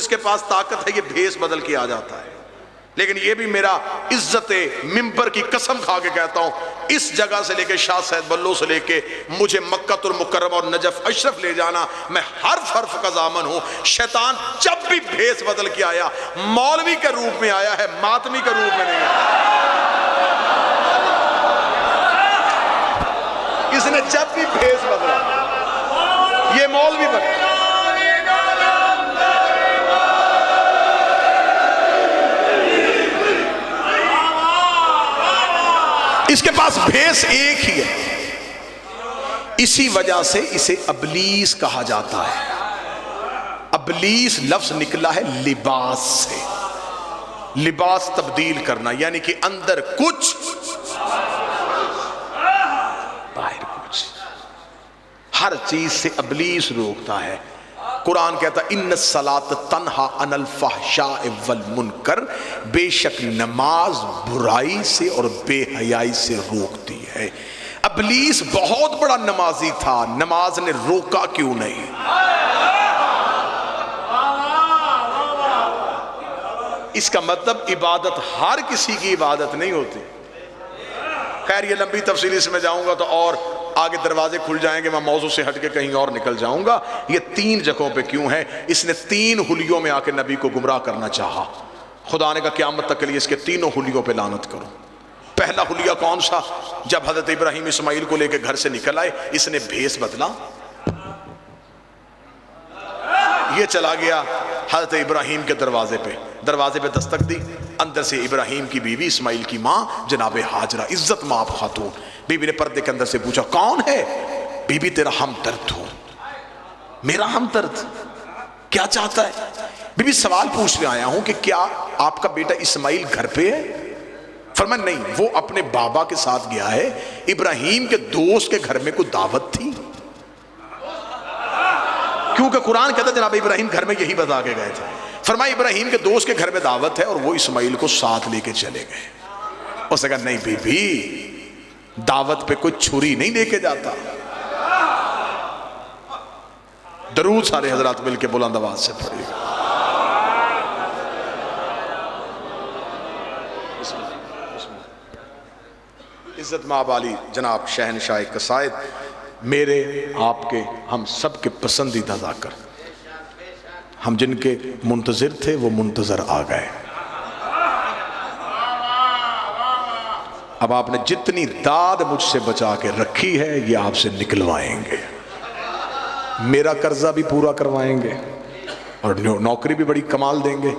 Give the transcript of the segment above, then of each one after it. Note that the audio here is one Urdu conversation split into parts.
جس کے پاس طاقت ہے یہ بھیس بدل کے آ جاتا ہے. لیکن یہ بھی میرا عزت منبر کی قسم کھا کے کہتا ہوں، اس جگہ سے لے کے شاہ سید بلو سے لے کے مجھے مکہ المکرمہ اور نجف اشرف لے جانا، میں حرف حرف کا ضامن ہوں. شیطان جب بھی بھیس بدل کے آیا مولوی کے روپ میں آیا ہے، ماتمی کے روپ میں نہیں آیا. اس نے جب بھی بھیس بدلا یہ مولوی بنا. اس کے پاس بھیس ایک ہی ہے، اسی وجہ سے اسے ابلیس کہا جاتا ہے. ابلیس لفظ نکلا ہے لباس سے، لباس تبدیل کرنا، یعنی کہ اندر کچھ باہر کچھ. ہر چیز سے ابلیس روکتا ہے. قرآن کہتا ہے ان الصلاۃ تنہا عن الفحشاء والمنکر، بے شک نماز برائی سے اور بے حیائی سے روکتی ہے. ابلیس بہت بڑا نمازی تھا، نماز نے روکا کیوں نہیں؟ اس کا مطلب عبادت ہر کسی کی عبادت نہیں ہوتی. خیر یہ لمبی تفصیل اس میں جاؤں گا تو اور آگے دروازے کھل جائیں گے، میں موضوع سے ہٹ کے کہیں اور نکل جاؤں گا. یہ 3 جگہوں پہ کیوں ہے؟ اس نے 3 حلیوں میں آ کے نبی کو گمراہ کرنا چاہا. خدا نے کہا قیامت تک کے لیے اس کے 3 حلیوں پہ لعنت کرو. پہلا حلیہ کون سا؟ جب حضرت ابراہیم اسماعیل کو لے کے گھر سے نکل آئے اس نے بھیس بدلا، یہ چلا گیا حضرت ابراہیم کے دروازے پہ دستک دی. اندر سے ابراہیم کی بیوی اسماعیل کی ماں جناب ہاجرہ، عزت مآب خاتون. بیوی نے پردے کے اندر سے پوچھا کون ہے؟ بیوی تیرا ہمدرد ہوں. میرا ہمدرد؟ کیا چاہتا ہے؟ بیوی سوال پوچھنے آیا ہوں کہ کیا آپ کا بیٹا اسماعیل گھر پہ ہے؟ فرمایا نہیں، وہ اپنے بابا کے ساتھ گیا ہے، ابراہیم کے دوست کے گھر میں کوئی دعوت تھی. کیونکہ قرآن کہتا ہے جناب ابراہیم گھر میں یہی بتا کے گئے تھے. فرمایا ابراہیم کے دوست کے گھر میں دعوت ہے اور وہ اسماعیل کو ساتھ لے کے چلے گئے. اس نے کہا نہیں بی بی، دعوت پہ کوئی چھری نہیں لے کے جاتا. درود سارے حضرات مل کے بلند آواز سے پڑھیے گا. عزت مآب علی جناب شہنشاہ قصائد، میرے آپ کے ہم سب کے پسندیدہ ذاکر، ہم جن کے منتظر تھے وہ منتظر آ گئے. اب آپ نے جتنی داد مجھ سے بچا کے رکھی ہے یہ آپ سے نکلوائیں گے، میرا قرضہ بھی پورا کروائیں گے اور نوکری بھی بڑی کمال دیں گے.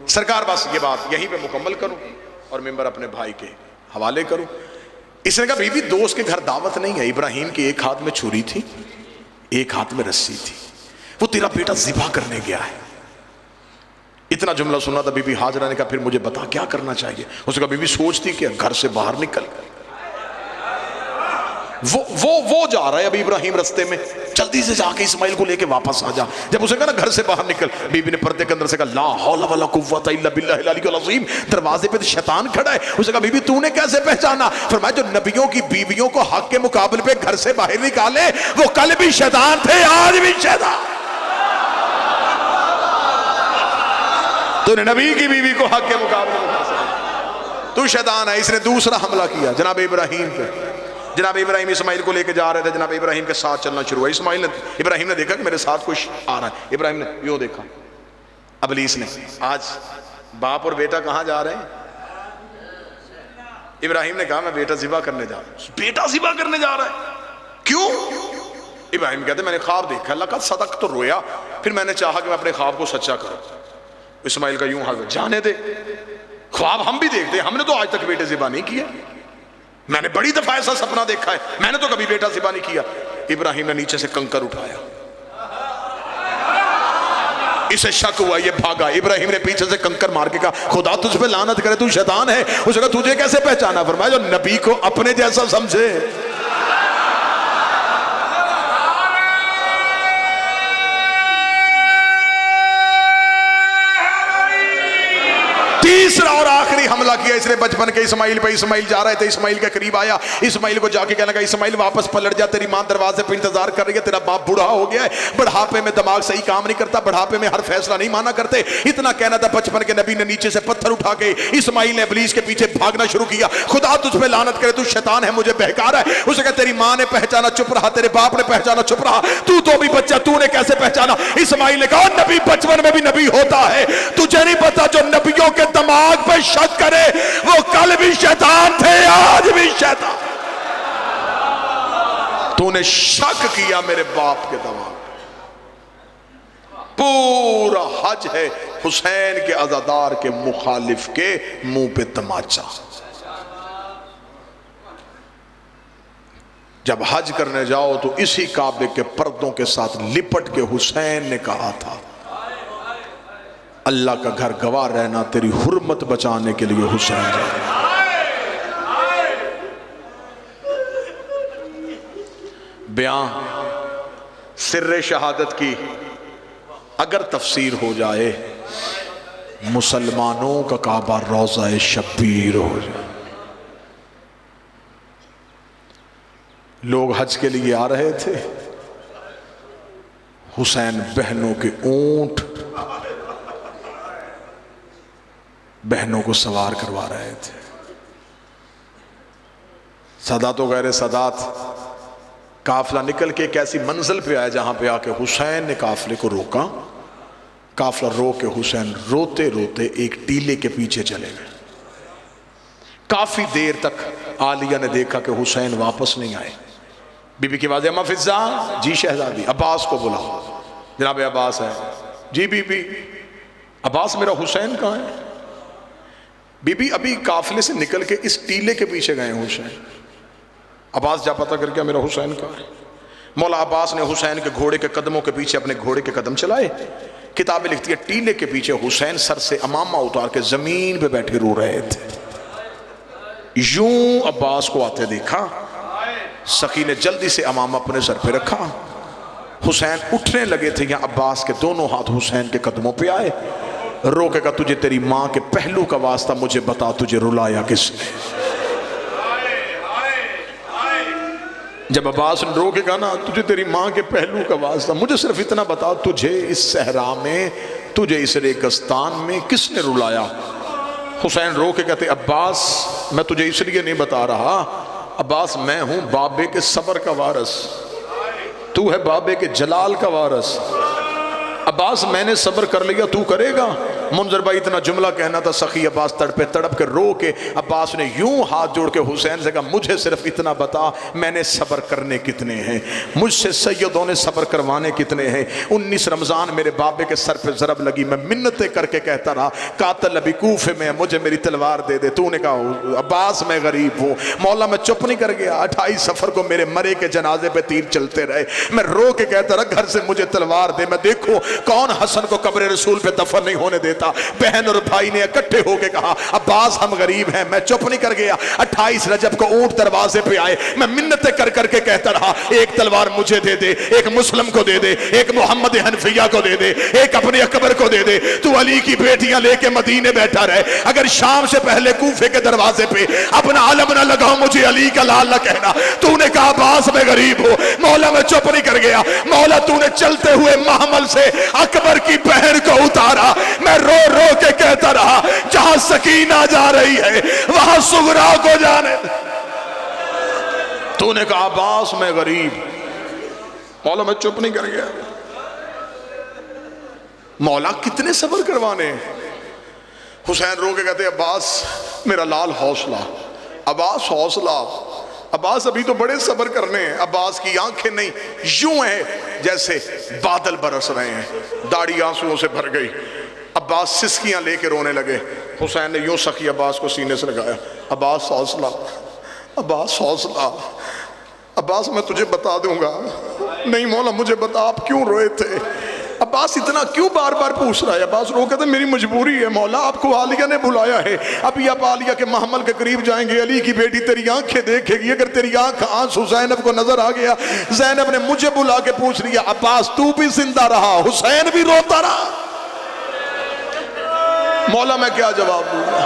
سرکار بس یہ بات یہیں پہ مکمل کروں اور ممبر اپنے بھائی کے حوالے کروں. اس نے کہا بی بی دوست کے گھر دعوت نہیں ہے، ابراہیم کے ایک ہاتھ میں چھری تھی ایک ہاتھ میں رسی تھی، وہ تیرا بیٹا ذبح کرنے گیا ہے. اتنا جملہ سنا تھا بی بی ہاجرہ نے کہا پھر مجھے بتا کیا کرنا چاہیے. اس نے کہا بی بی سوچتی کہ گھر سے باہر نکل، وہ جا رہا ہے ابھی ابراہیم رستے میں، جلدی سے جا کے اسماعیل کو لے کے واپس آ جا. جب اسے کہا نا گھر سے باہر نکل، بی بی نے پردے کے اندر سے کہا لا حول ولا قوت الا باللہ العلی العظیم. دروازے پہ شیطان کھڑا ہے. اسے کہا بی بی تو نے کیسے پہچانا؟ فرمایا جو نبیوں کی بیویوں کو حق کے مقابلے پہ گھر سے باہر نکالے وہ کل بھی شیطان تھے آج بھی شیطان. تو نے نبی کی بیوی کو حق کے مقابلے میں گھر سے، تو شیطان ہے. اس نے دوسرا حملہ کیا جناب ابراہیم پہ. جناب ابراہیم اسماعیل کو لے کے جا رہے تھے، جناب ابراہیم کے ساتھ چلنا شروع ہوا. ابراہیم نے دیکھا کہ میرے ساتھ کچھ آ رہا ہے. ابراہیم نے یوں دیکھا. ابلیس نے آج باپ اور بیٹا کہاں جا رہے ہیں؟ ابراہیم نے کہا میں بیٹا ذبح کرنے جا رہا ہوں. بیٹا ذبح کرنے جا رہا ہے کیوں؟ ابراہیم کہتے میں نے خواب دیکھا، اللہ کا صدق تو رویا، پھر میں نے چاہا کہ میں اپنے خواب کو سچا کروں. اسماعیل کا یوں حال، جانے دے، خواب ہم بھی دیکھتے ہیں، ہم نے تو آج تک بیٹے ذبح نہیں کیا. میں نے بڑی دفعہ ایسا سپنا دیکھا ہے، میں نے تو کبھی بیٹا ذبح نہیں کیا. ابراہیم نے نیچے سے کنکر اٹھایا، اسے شک ہوا، یہ بھاگا. ابراہیم نے پیچھے سے کنکر مار کے کہا خدا تجھ پہ لعنت کرے تو شیطان ہے. اسے کہا تجھے کیسے پہچانا؟ فرمایا جو نبی کو اپنے جیسا سمجھے. تیسرا اور آخری حملہ کیا اس نے بچپن کے اسماعیل پہ. اسماعیل جا رہے تھے, اسماعیل کے قریب آیا, اسماعیل کو جا کے کہنے لگا اسماعیل واپس پلٹ جا, تیری ماں دروازے پہ انتظار کر رہی ہے, تیرا باپ بوڑھا ہو گیا ہے, بڑھاپے میں دماغ صحیح کام نہیں کرتا, بڑھاپے میں ہر فیصلہ نہیں مانا کرتے. اتنا کہنا تھا, بچپن کے نبی نے نیچے سے پتھر اٹھا کے اسماعیل نے ابلیس کے پیچھے بھاگنا شروع کیا. خدا تجھ پہ لعنت کرے, تو شیطان ہے, مجھے بہکا رہا ہے. اسے کہا تیری ماں نے پہچانا چپ رہا, تیرے باپ نے پہچانا چپ رہا, تو بھی بچہ, تو نے کیسے پہچانا؟ اسماعیل نے کہا نبی بچپن میں بھی نبی ہوتا ہے, تجھے نہیں پتا جو نبیوں کے دماغ پہ شک کرے وہ کل بھی شیطان تھے, آج بھی شیطان. تو نے شک کیا میرے باپ کے دماغ. پورا حج ہے حسین کے عزادار کے مخالف کے منہ پہ تماچا. جب حج کرنے جاؤ تو اسی کعبے کے پردوں کے ساتھ لپٹ کے حسین نے کہا تھا اللہ کا گھر گواہ رہنا, تیری حرمت بچانے کے لیے حسین جائے. بیان سر شہادت کی اگر تفسیر ہو جائے, مسلمانوں کا کعبہ روضہ شبیر ہو جائے. لوگ حج کے لیے آ رہے تھے, حسین بہنوں کے اونٹ بہنوں کو سوار کروا رہے تھے. سادات و غیر سادات قافلہ نکل کے ایک ایسی منزل پہ آیا جہاں پہ آ کے حسین نے قافلے کو روکا. قافلہ رو کے حسین روتے روتے ایک ٹیلے کے پیچھے چلے گئے. کافی دیر تک عالیہ نے دیکھا کہ حسین واپس نہیں آئے. بی بی کی آواز اما فضا, جی شہزادی. عباس کو بلا, جناب عباس ہے. G B be. عباس میرا حسین کہاں ہے؟ بی بی ابھی قافلے سے نکل کے اس ٹیلے کے پیچھے گئے حسین. عباس جا پتہ کر کے میرا حسین کہاں ہے؟ مولا عباس نے حسین کے گھوڑے کے قدموں کے پیچھے اپنے گھوڑے کے قدم چلائے. کتابیں لکھتی ہے ٹیلے کے پیچھے حسین سر سے امامہ اتار کے زمین پہ بیٹھے رو رہے تھے. یوں عباس کو آتے دیکھا, سخی نے جلدی سے امامہ اپنے سر پہ رکھا. حسین اٹھنے لگے تھے, یا عباس کے دونوں ہاتھ حسین کے قدموں پہ آئے. رو کے کہا تجھے تیری ماں کے پہلو کا واسطہ, مجھے بتا تجھے رلایا کس نے؟ جب عباس نے رو کے کہا نا تجھے تیری ماں کے پہلو کا واسطہ, مجھے صرف اتنا بتا تجھے اس صحرا میں, تجھے اس ریگستان میں کس نے رلایا؟ حسین رو کے کہتے عباس میں تجھے اس لیے نہیں بتا رہا, عباس میں ہوں بابے کے صبر کا وارث, تو ہے بابے کے جلال کا وارث. عباس میں نے صبر کر لیا, تو کرے گا؟ منظر بھائی اتنا جملہ کہنا تھا, سخی عباس تڑپے تڑپ کے رو کے عباس نے یوں ہاتھ جوڑ کے حسین سے کہا مجھے صرف اتنا بتا میں نے صبر کرنے کتنے ہیں, مجھ سے سیدوں نے صبر کروانے کتنے ہیں. 19 رمضان میرے بابے کے سر پہ ضرب لگی, میں منتیں کر کے کہتا رہا قاتل ابھی کوفے میں, مجھے میری تلوار دے دے. تو نے کہا عباس میں غریب ہوں. مولا میں چپ نہیں کر گیا, 28 سفر کو میرے مرے کے جنازے پہ تیر چلتے رہے, میں رو کے کہتا رہا گھر سے مجھے تلوار دے, میں دیکھو کون حسن کو قبر رسول پہ دفن نہیں ہونے دیتا. بہن اور بھائی نے اکٹھے ہو کے کہا عباس ہم غریب ہیں. میں چپ نہیں کر گیا. 28 رجب کو اونٹ دروازے پہ آئے, میں منتیں کر کر کے کہتا رہا ایک تلوار مجھے دے دے, ایک مسلم کو دے دے, ایک محمد حنفیہ کو دے دے, ایک اپنے اکبر کو دے دے. تو علی کی بیٹیاں لے کے مدینے بیٹھا رہے, اگر شام سے پہلے کوفے کے دروازے پہ اپنا علم نہ لگاؤ مجھے علی کا لال نہ کہنا. تو نے کہا عباس میں غریب ہوں. مولا میں چپ نہیں کر گیا. مولا تو نے چلتے ہوئے محمل سے اکبر کی بہن کو اتارا. میں رو رو کے کہتا رہا جہاں سکینہ جا رہی ہے وہاں سغرا کو جانے. تو نے کہا عباس میں غریب. مولا میں چپ نہیں کر گیا. مولا کتنے صبر کروانے. حسین رو کے کہتے عباس میرا لال حوصلہ, عباس حوصلہ. عباس ابھی تو بڑے صبر کرنے ہیں. عباس کی آنکھیں نہیں یوں ہیں جیسے بادل برس رہے ہیں, داڑھی آنسوؤں سے بھر گئی. عباس سسکیاں لے کے رونے لگے. حسین نے یوں سخی عباس کو سینے سے لگایا, عباس حوصلہ, عباس حوصلہ. عباس میں تجھے بتا دوں گا. نہیں مولا مجھے بتا آپ کیوں روئے تھے. عباس اتنا کیوں بار بار پوچھ رہا ہے. عباس رو کہتے میری مجبوری ہے مولا, آپ کو عالیہ نے بلایا ہے. ابھی آپ عالیہ کے محمل کے قریب جائیں گے, علی کی بیٹی تیری آنکھیں دیکھے گی. اگر تیری آنکھ آنسو زینب کو نظر آ گیا, زینب نے مجھے بلا کے پوچھ لیا عباس تو بھی زندہ رہا, حسین بھی روتا رہا. مولا میں کیا جواب دوں گا.